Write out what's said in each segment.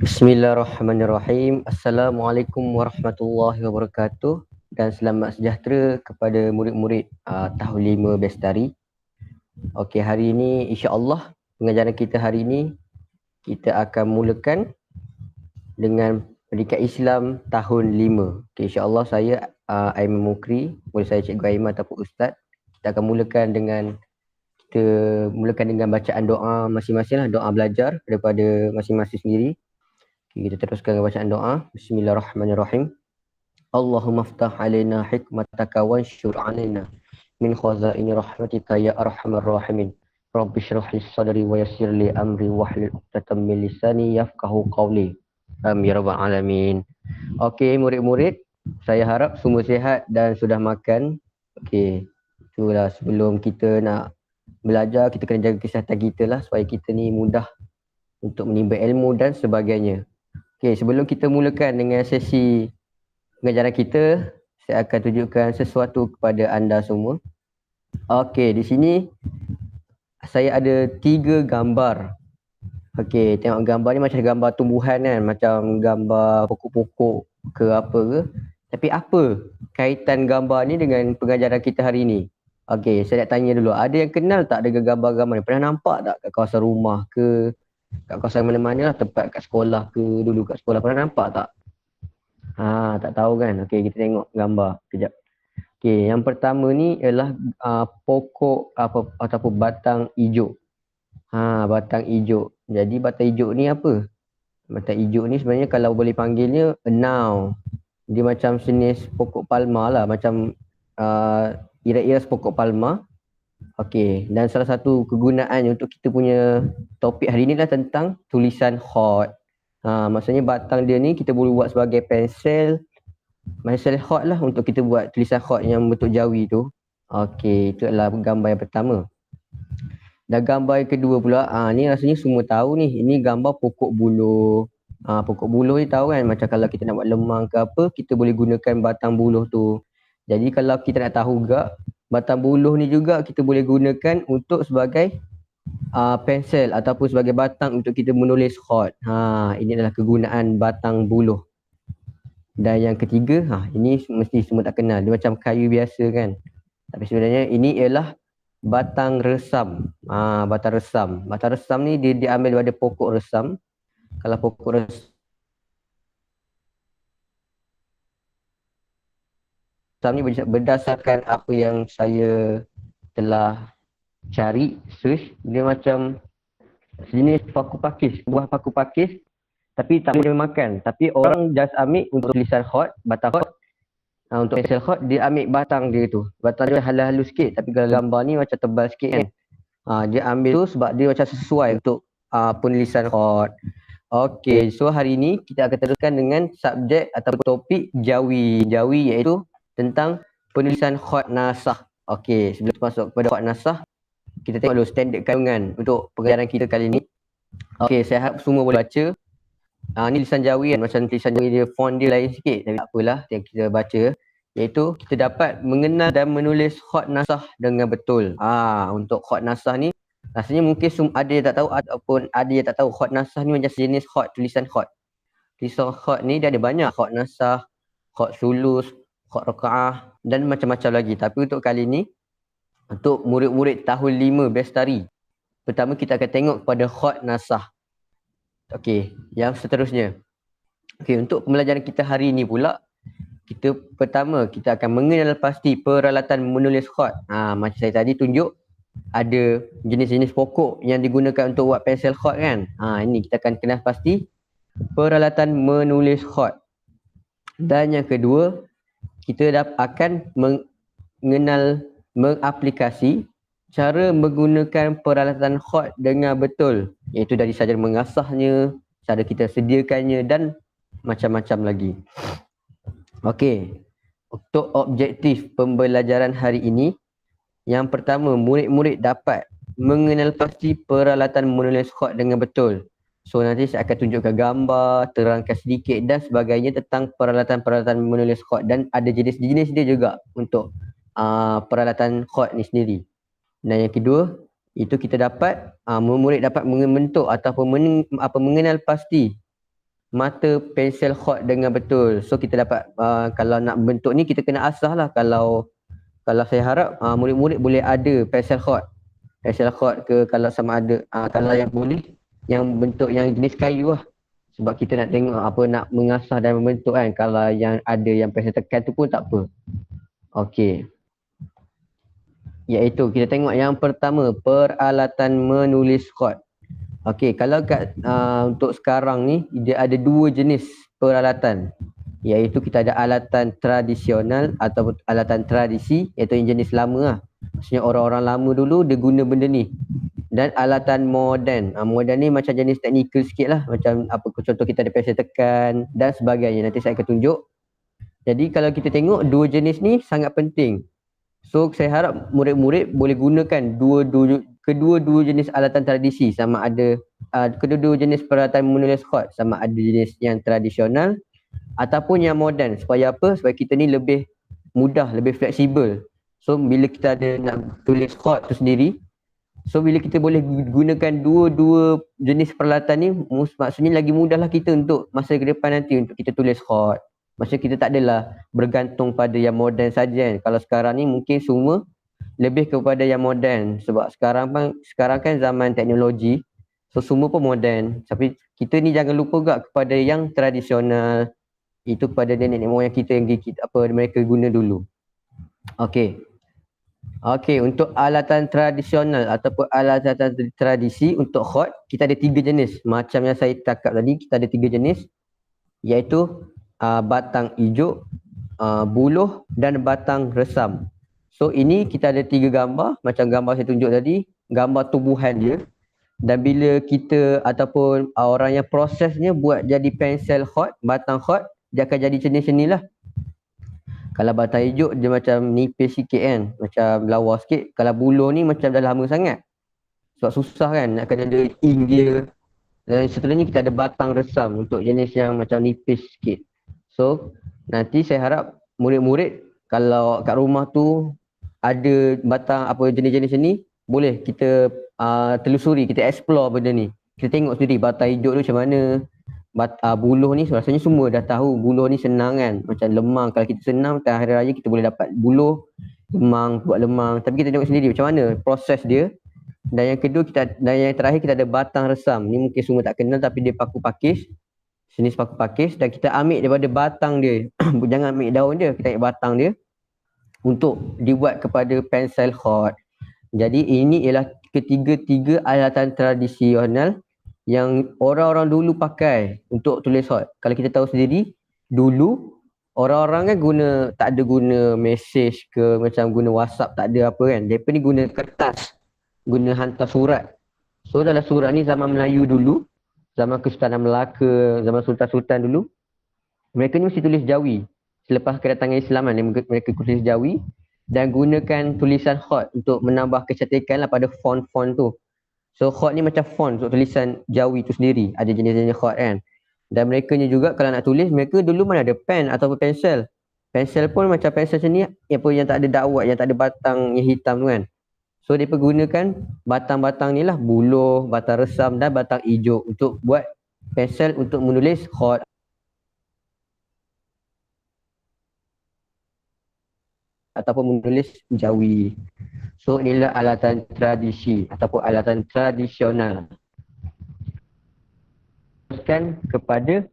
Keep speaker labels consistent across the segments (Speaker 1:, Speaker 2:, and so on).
Speaker 1: Bismillahirrahmanirrahim. Assalamualaikum warahmatullahi wabarakatuh dan selamat sejahtera kepada murid-murid tahun 5 Bestari. Okey, hari ini insya-Allah pengajaran kita hari ini kita akan mulakan dengan pendidikan Islam tahun 5. Okey, insya-Allah saya Aiman Mukri, boleh saya Cikgu Aiman ataupun Ustaz. Kita akan mulakan dengan bacaan doa masing-masing lah, doa belajar daripada masing-masing sendiri. Kita teruskan dengan bacaan doa. Bismillahirrahmanirrahim. Allahumma ftah alaina hikmataka wanshur alaina min khazaini rahmatika ya arhamar rahimin. Rabbi shrah li sadri wa yassir li amri wahlul 'uqdatam min lisani yafqahu qawli. Amin ya rabbal alamin. Okey, murid-murid, saya harap semua sihat dan sudah makan. Okey, itulah sebelum kita nak belajar, kita kena jaga kesihatan kita lah supaya kita ni mudah untuk menimba ilmu dan sebagainya. Okey, sebelum kita mulakan dengan sesi pengajaran kita, saya akan tunjukkan sesuatu kepada anda semua. Okey, di sini saya ada 3 gambar. Okey, tengok gambar ni macam gambar tumbuhan kan, macam gambar pokok-pokok ke apa ke. Tapi apa kaitan gambar ni dengan pengajaran kita hari ni? Okey, saya nak tanya dulu, ada yang kenal tak dengan gambar-gambar ni? Pernah nampak tak kat kawasan rumah ke? Kat kawasan mana-mana lah, tempat kat sekolah ke, dulu kat sekolah pernah nampak tak? Tak tahu kan? Okey, kita tengok gambar kejap. Okey, yang pertama ni ialah pokok ataupun batang hijau. Batang hijau. Jadi batang hijau ni apa? Batang hijau ni sebenarnya kalau boleh panggilnya enau. Dia macam jenis pokok palma lah, macam iras-iras pokok palma. Okey, dan salah satu kegunaan untuk kita punya topik hari ni adalah tentang tulisan hot. Maksudnya batang dia ni kita boleh buat sebagai pensel hot lah untuk kita buat tulisan hot yang bentuk jawi tu. Okey, itu adalah gambar yang pertama. Dan gambar yang kedua pula, ni rasanya semua tahu ni, ini gambar pokok buluh. Pokok buluh ni tahu kan, macam kalau kita nak buat lemang ke apa, kita boleh gunakan batang buluh tu. Jadi kalau kita nak tahu juga, batang buluh ni juga kita boleh gunakan untuk sebagai pensel ataupun sebagai batang untuk kita menulis hot. Ini adalah kegunaan batang buluh. Dan yang ketiga, ini mesti semua tak kenal. Dia macam kayu biasa kan. Tapi sebenarnya ini ialah batang resam. Batang resam. Batang resam ni dia diambil daripada pokok resam. Kalau pokok resam ni berdasarkan apa yang saya telah cari, search, dia macam sejenis paku pakis, buah paku pakis, tapi tak boleh makan. Tapi orang just ambil untuk tulisan hot, batang hot, untuk pensel hot, dia ambil batang dia tu. Batang dia halus-halus sikit, tapi kalau gambar ni macam tebal sikit kan. Dia ambil tu sebab dia macam sesuai untuk penulisan hot. Okey, so hari ni kita akan teruskan dengan subjek atau topik jawi. Jawi iaitu tentang penulisan hot nasah. Okey, sebelum masuk kepada hot nasah, kita tengok dulu standard kandungan untuk pengajaran kita kali ni. Okey, saya harap semua boleh baca. Ni lisan jawi kan, macam tulisan jawi dia font dia lain sikit, tapi tak apalah, yang kita baca iaitu kita dapat mengenal dan menulis hot nasah dengan betul. Untuk hot nasah ni rasanya mungkin ada yang tak tahu ataupun ada yang tak tahu hot nasah ni macam sejenis hot, tulisan hot. Tulisan hot ni dia ada banyak, hot nasah, hot sulus, hot rakaah dan macam-macam lagi. Tapi untuk kali ni, untuk murid-murid tahun 5 Bestari, pertama kita akan tengok kepada hot nasah. Okey, yang seterusnya. Okey, untuk pembelajaran kita hari ini pula, pertama kita akan mengenal pasti peralatan menulis hot. Macam saya tadi tunjuk, ada jenis-jenis pokok yang digunakan untuk buat pensel hot kan. Ini kita akan kenal pasti peralatan menulis hot. Dan yang kedua, kita akan mengaplikasi cara menggunakan peralatan hot dengan betul, iaitu dari saja mengasahnya, cara kita sediakannya dan macam-macam lagi. Okey, untuk objektif pembelajaran hari ini, yang pertama, murid-murid dapat mengenal pasti peralatan menulis hot dengan betul. So nanti saya akan tunjukkan gambar, terangkan sedikit dan sebagainya tentang peralatan-peralatan menulis hot, dan ada jenis-jenis dia juga untuk peralatan hot ni sendiri. Dan yang kedua, itu kita dapat murid dapat membentuk ataupun mengenal pasti mata pensel khot dengan betul. So kita dapat kalau nak bentuk ni kita kena asah lah. Kalau saya harap murid-murid boleh ada pensel khot. Pensel khot ke kalau sama ada kalau yang boleh yang bentuk yang jenis kayu lah. Sebab kita nak tengok apa nak mengasah dan membentuk kan. Kalau yang ada yang pensel tekan tu pun tak apa. Okey. Iaitu kita tengok yang pertama, peralatan menulis khot. Okey, kalau untuk sekarang ni dia ada dua jenis peralatan. Iaitu kita ada alatan tradisional atau alatan tradisi, iaitu yang jenis lama lah. Maksudnya orang-orang lama dulu dia guna benda ni. Dan alatan moden. Moden ni macam jenis teknikal sikit lah. Macam apa contoh kita ada pensel tekan dan sebagainya. Nanti saya akan tunjuk. Jadi kalau kita tengok dua jenis ni sangat penting. So saya harap murid-murid boleh gunakan kedua-dua jenis alatan tradisi, sama ada kedua-dua jenis peralatan menulis khot, sama ada jenis yang tradisional ataupun yang moden. Supaya apa? Supaya kita ni lebih mudah, lebih fleksibel. So bila kita ada nak tulis khot tu sendiri, so bila kita boleh gunakan dua-dua jenis peralatan ni, maksudnya lagi mudahlah kita untuk masa ke depan nanti untuk kita tulis khot. Maksudnya kita tak adalah bergantung pada yang moden saja kan. Kalau sekarang ni mungkin semua lebih kepada yang moden. Sebab sekarang kan zaman teknologi. So semua pun moden. Tapi kita ni jangan lupa juga kepada yang tradisional. Itu kepada nenek moyang kita yang mereka guna dulu. Okey. Okey, untuk alatan tradisional ataupun alatan tradisi untuk khot, kita ada 3 jenis. Macam yang saya cakap tadi, kita ada 3 jenis. Iaitu batang ijuk, buluh dan batang resam. So ini kita ada 3 gambar, macam gambar saya tunjuk tadi, gambar tubuhan dia. Dan bila kita ataupun orang yang prosesnya buat jadi pensel khot, batang khot, dia akan jadi jenis ni lah. Kalau batang ijuk dia macam nipis sikit kan, macam lawa sikit. Kalau buluh ni macam dah lama sangat. Sebab susah kan nak kena ada ink dia. Dan setelahnya kita ada batang resam untuk jenis yang macam nipis sikit. So, nanti saya harap murid-murid kalau kat rumah tu ada batang apa jenis-jenis ni, boleh kita telusuri, kita explore benda ni. Kita tengok sendiri batang hijau tu macam mana. Buluh ni rasanya semua dah tahu buluh ni senang kan. Macam lemang, kalau kita senang hari raya kita boleh dapat buluh, lemang, buat lemang. Tapi kita tengok sendiri macam mana proses dia. Dan yang kedua dan yang terakhir kita ada batang resam. Ni mungkin semua tak kenal tapi dia paku pakis. Jenis paku pakis dan kita ambil daripada batang dia. Jangan ambil daun dia, kita ambil batang dia untuk dibuat kepada pensel khot. Jadi ini ialah ketiga-tiga alatan tradisional yang orang-orang dulu pakai untuk tulis khot. Kalau kita tahu sendiri, dulu orang-orang kan tak ada guna mesej ke macam guna WhatsApp, tak ada apa kan. Mereka ni guna kertas, guna hantar surat. So dalam surat ni zaman Melayu dulu, zaman Kesultanan Melaka, zaman Sultan-Sultan dulu, mereka ni mesti tulis Jawi. Selepas kedatangan Islam mereka tulis Jawi dan gunakan tulisan khot untuk menambah kecantikan lah pada font-font tu. So khot ni macam font untuk tulisan Jawi tu sendiri. Ada jenis-jenis khot kan. Dan mereka ni juga kalau nak tulis, mereka dulu mana ada pen atau pensel. Pensel pun macam pensel macam ni, yang tak ada dakwat, yang tak ada batang yang hitam tu kan. So dia pergunakan batang-batang ni lah, buluh, batang resam dan batang ijuk untuk buat pensel untuk menulis khot ataupun menulis Jawi. So inilah alatan tradisi ataupun alatan tradisional. Teruskan kepada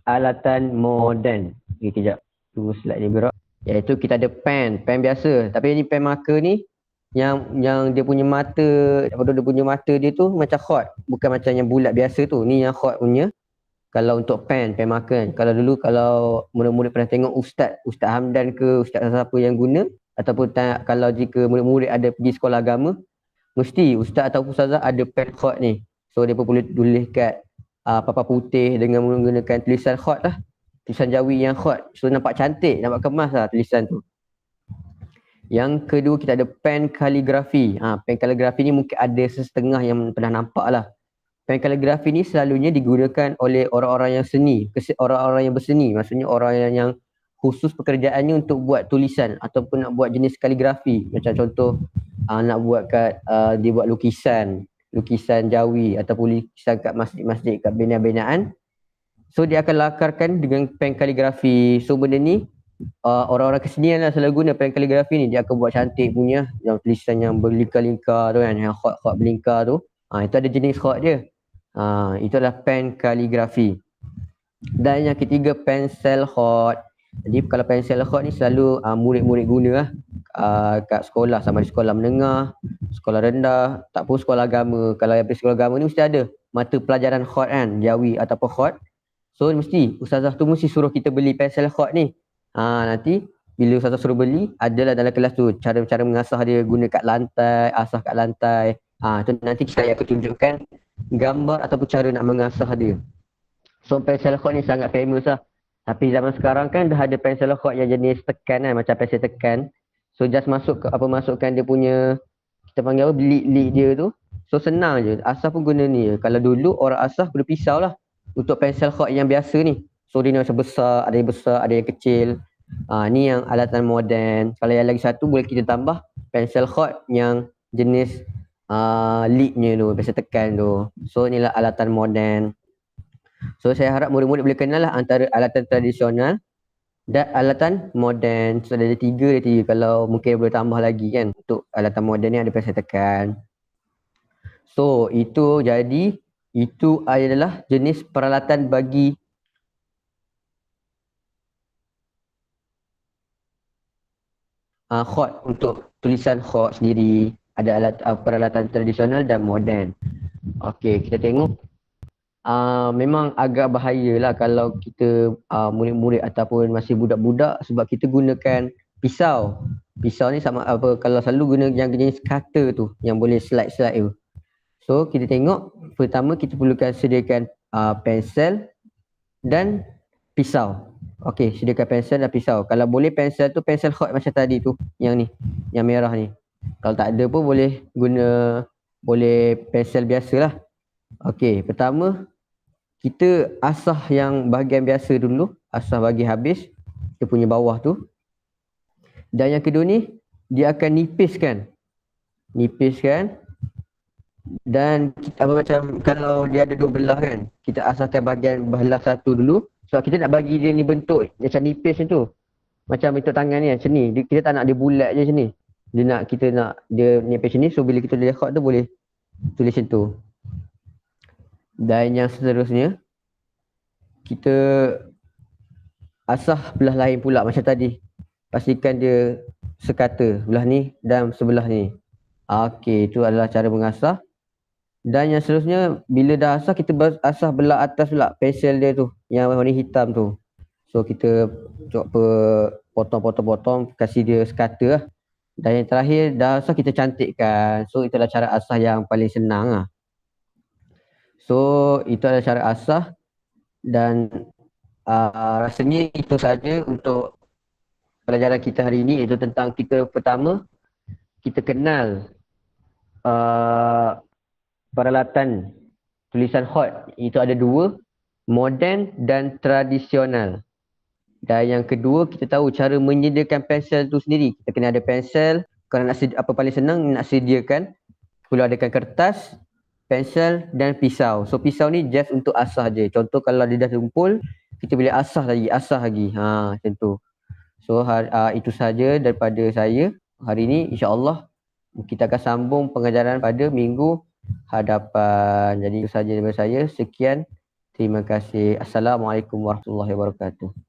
Speaker 1: alatan moden. Kejap, tunggu slide ni gerak. Iaitu kita ada pen biasa. Tapi ni pen marker ni yang dia punya mata dia tu macam khot, bukan macam yang bulat biasa tu. Ni yang khot punya. Kalau untuk pen marker kan. Kalau dulu murid-murid pernah tengok Ustaz Hamdan ke Ustaz siapa yang guna, ataupun kalau jika murid-murid ada pergi sekolah agama, mesti Ustaz atau Ustazah ada pen khot ni. So dia pun boleh tulis kat papan putih dengan menggunakan tulisan khot lah. Tulisan Jawi yang khot. So nampak cantik, nampak kemas lah tulisan tu. Yang kedua kita ada pen kaligrafi. Pen kaligrafi ni mungkin ada setengah yang pernah nampak lah. Pen kaligrafi ni selalunya digunakan oleh orang-orang yang seni, orang-orang yang berseni. Maksudnya orang yang khusus pekerjaannya untuk buat tulisan ataupun nak buat jenis kaligrafi. Macam contoh nak buat dia buat lukisan Jawi ataupun lukisan kat masjid-masjid, kat bina-binaan. So dia akan lakarkan dengan pen kaligrafi. So benda ni orang-orang kesenian lah selalu guna pen kaligrafi ni. Dia akan buat cantik punya, yang tulisan yang berlingkar-lingkar tu kan, yang khot-khot berlingkar tu. Itu ada jenis khot dia. Itu adalah pen kaligrafi. Dan yang ketiga, pensel khot. Jadi kalau pensel khot ni selalu murid-murid guna lah kat sekolah, sama di sekolah menengah, sekolah rendah, tak pun sekolah agama. Kalau yang sekolah agama ni mesti ada mata pelajaran khot kan, jawi ataupun khot. So mesti ustazah tu mesti suruh kita beli pensel khot ni. Nanti bila ustazah suruh beli, adalah dalam kelas tu cara-cara mengasah dia, guna kat lantai, asah kat lantai. Tu nanti saya akan tunjukkan gambar ataupun cara nak mengasah dia. So pensel khot ni sangat famous lah. Tapi zaman sekarang kan dah ada pensel khot yang jenis tekan kan, macam pensel tekan. So just masukkan dia punya, kita panggil apa, lik dia tu. So senang je, asah pun guna ni je. Kalau dulu orang asah guna pisau lah untuk pensel khot yang biasa ni. So dia ni macam besar, ada yang kecil. Ni yang alatan moden. Kalau yang lagi satu boleh kita tambah pensel khot yang jenis liknya tu, pensel tekan tu. So inilah alatan moden. So saya harap murid-murid boleh kenal lah antara alatan tradisional dan alatan moden. So ada tiga. Kalau mungkin boleh tambah lagi kan, untuk alatan moden ni ada pensel tekan. So itu adalah jenis peralatan bagi khot, untuk tulisan khot sendiri. Ada peralatan tradisional dan moden. Okey, kita tengok. Memang agak bahayalah kalau kita murid-murid ataupun masih budak-budak, sebab kita gunakan pisau. Pisau ni sama apa, kalau selalu guna yang jenis cutter tu, yang boleh slide tu. So kita tengok, pertama kita perlukan sediakan pensel dan pisau. Okey, sediakan pensel dan pisau. Kalau boleh pensel tu pensel khot macam tadi tu, yang ni, yang merah ni. Kalau tak ada pun boleh pensel biasalah. Okey, pertama kita asah yang bahagian biasa dulu, asah bagi habis dia punya bawah tu. Dan yang kedua ni dia akan nipiskan. Dan kita macam kalau dia ada dua belah kan, kita asahkan bahagian belah satu dulu. Sebab kita nak bagi dia ni bentuk macam nipis macam tu. Macam bentuk tangan ni macam ni. Kita tak nak dia bulat je macam ni. Kita nak dia nipis macam ni. So bila kita lihat tu boleh tulis macam tu. Dan yang seterusnya, kita asah belah lain pula macam tadi. Pastikan dia sekata belah ni dan sebelah ni. Okey, itu adalah cara mengasah. Dan yang seterusnya, bila dah asah, kita asah belah atas pula pensel dia tu, yang warna hitam tu. So kita cuba potong, kasih dia sekata lah. Dan yang terakhir, dah asah kita cantikkan. So itulah cara asah yang paling senang lah. So itu adalah cara asah. Dan rasanya itu saja untuk pelajaran kita hari ini, iaitu tentang kita pertama, kita kenal peralatan tulisan khot. Itu ada dua, moden dan tradisional. Dan yang kedua, kita tahu cara menyediakan pensel tu sendiri. Kita kena ada pensel. Kalau nak apa paling senang, nak sediakan, perlu adakan kertas, pensel dan pisau. So pisau ni just untuk asah je. Contoh kalau dia dah tumpul, kita boleh asah lagi. Macam tu. So itu saja daripada saya hari ini. InsyaAllah kita akan sambung pengajaran pada minggu hadapan. Jadi itu saja daripada saya. Sekian. Terima kasih. Assalamualaikum warahmatullahi wabarakatuh.